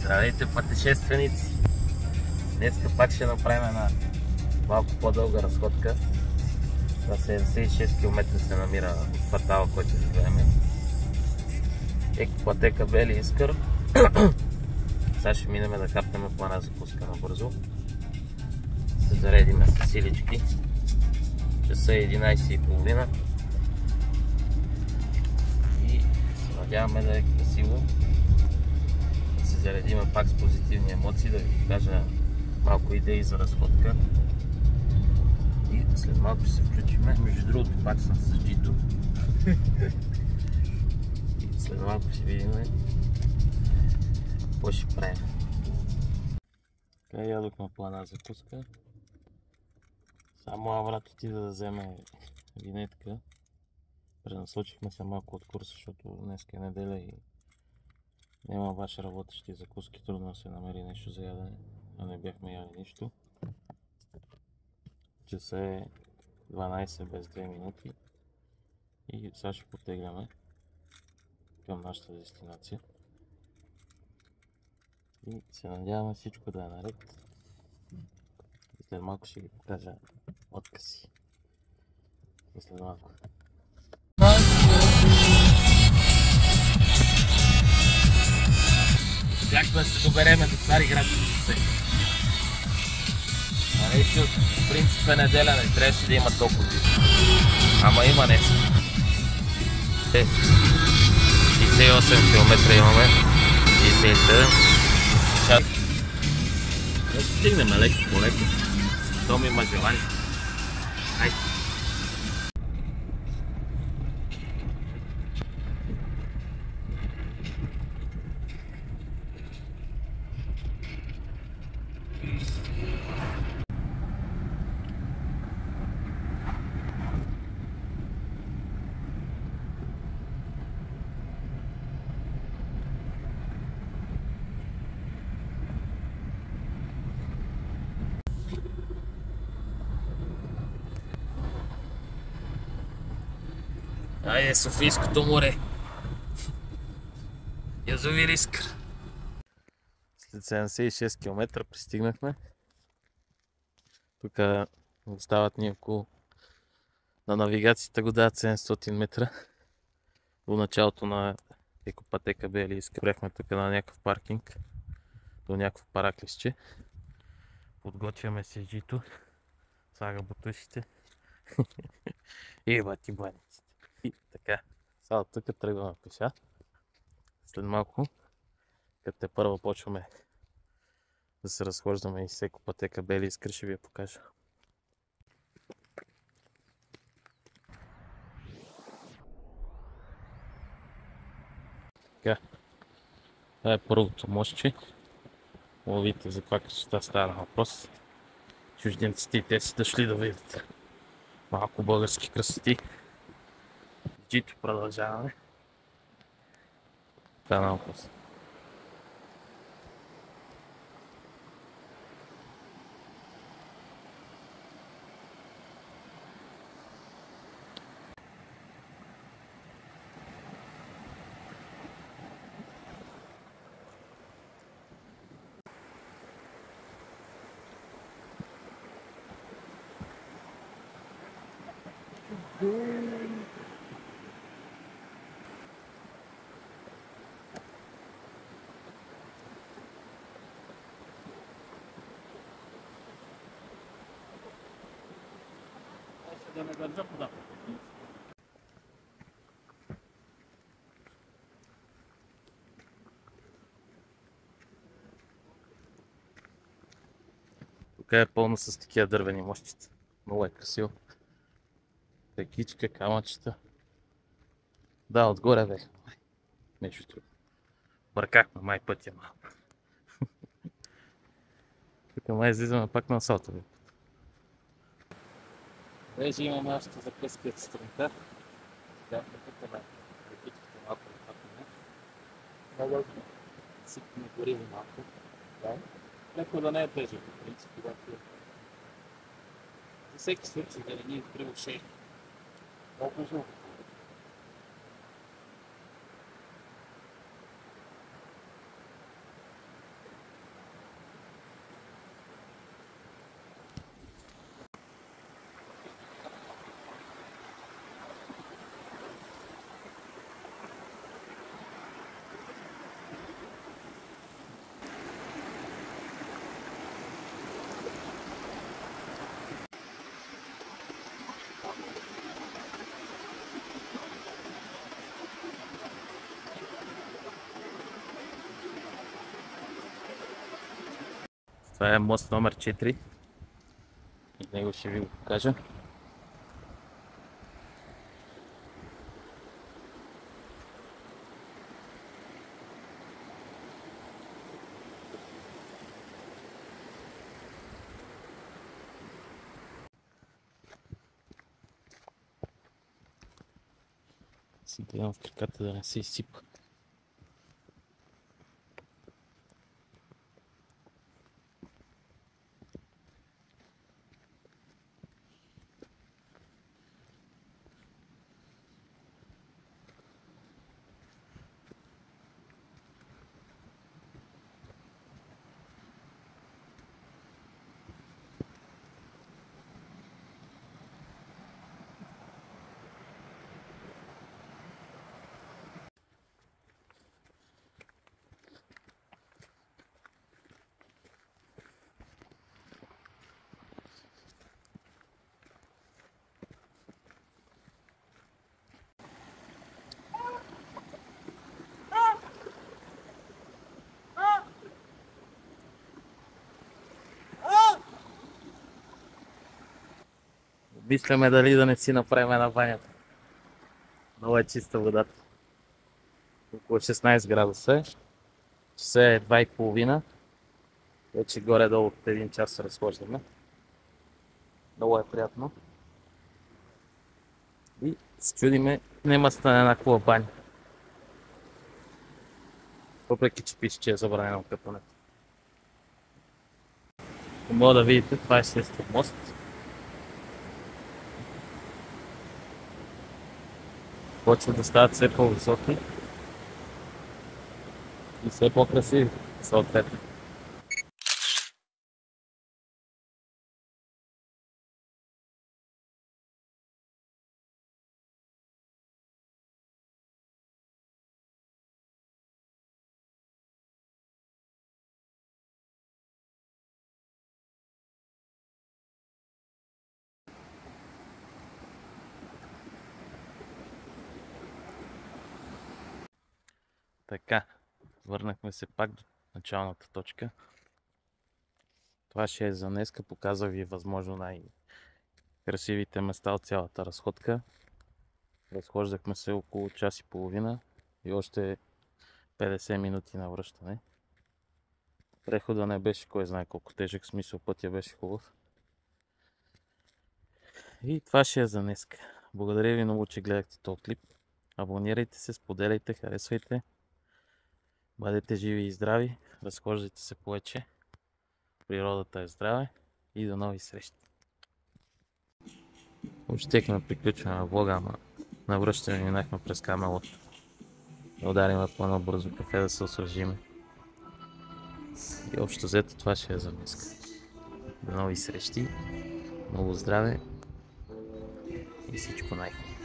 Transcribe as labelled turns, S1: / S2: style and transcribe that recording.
S1: Здравейте, пътешественици! Днеска пак ще направим една малко по-дълга разходка. На 76 км се намира от квартала, който живеем. Екопътека Бели Искър. Сега ще минем да хапнем по една закуска набързо. Се заредиме с силички. Часа е 11:30 и се надяваме да е красиво. Да се заредиме пак с позитивни емоции, да ви кажа малко идеи за разходка. И след малко ще се включиме. Между другото пак съм с джито. И след малко ще видим какво ще правим. Така, ядохме по една закуска. Само Аврат отида да вземе винетка. Пренасочихме се малко от курса, защото днес е неделя и няма обаче работещи закуски. Трудно се намери нещо за ядене, а не бяхме яли нищо. Часа е 12 без 2 минути и сега ще потегляме към нашата дестинация. И се надяваме всичко да е наред. И след малко ще ви покажа откъси. И след малко. Успяхме да се добереме до Цариградско шосе. В принцип е неделя, не трябваше да има толкова тихо. Ама има нещо. 68 км имаме. 67. Да стигнем леко по леко. Щом има желание. Хайде. Айде, Софийското море. Язовир Искър. След 76 км пристигнахме. Тук остават ни около на навигацията го дават 700 метра до началото на екопътека Бели Искър. Бяхме тук на някакъв паркинг до някакво параклисче. Подготвяме се джито. Слага бутушите. И бати баниците. И така, сега от тук тръгваме пеша. След малко, като те първо почваме да се разхождаме из екопътека Бели Искър, ще ви я покажа. Така, това е първото мостче. Видите за каква красота става на въпрос. Чужденците и те си дошли да видят малко български красоти. Джито продължаваме. Това е на въпрос. Да не държа подам. Тук е пълно с такива дървени мощици. Много е красиво. Текичка, камъчета. Да, отгоре бе. Между другото. Бъркахме май пътя малко. Тук май излизаме пак на асфалтовия път. Вече имаме нашата закъска от сутринта. Сега покупаме ракичките малко да пътваме. Много сипаме гориво малко. Леко да не е тежък, в принцип, когато за всеки случай да не ни изгрива шея. Много жълко. Това е мост номер 4 и него ще ви го покажа. Си гледам в краката да не се изсипа. Мисляме дали да не си направим една банята. Много е чиста водата. Около 16 градуса е. Часа е 2:30. Вече горе-долу от 1 час се разхождаме. Много е приятно. И се чудиме, нема стане една хубава баня. Въпреки че пише, че е забранено къпането. Мога да видите, това е Сестов мост. Почват да стават все по-високи и все по-красиви съответно. Така, върнахме се пак до началната точка. Това ще е за днеска. Показах ви възможно най-красивите места от цялата разходка. Разхождахме се около час и половина и още 50 минути на връщане. Прехода не беше кой знае колко тежък, в смисъл пътя беше хубав. И това ще е за днеска. Благодаря ви много, че гледахте този клип. Абонирайте се, споделяйте, харесвайте. Бъдете живи и здрави, разхождайте се повече. Природата е здраве и до нови срещи. Щехме да приключваме влога, ама на връщане минахме през Камелот. Да ударим по едно бързо кафе да се освежиме. И общо взето това ще е за днес. До нови срещи, много здраве и всичко най-хубаво.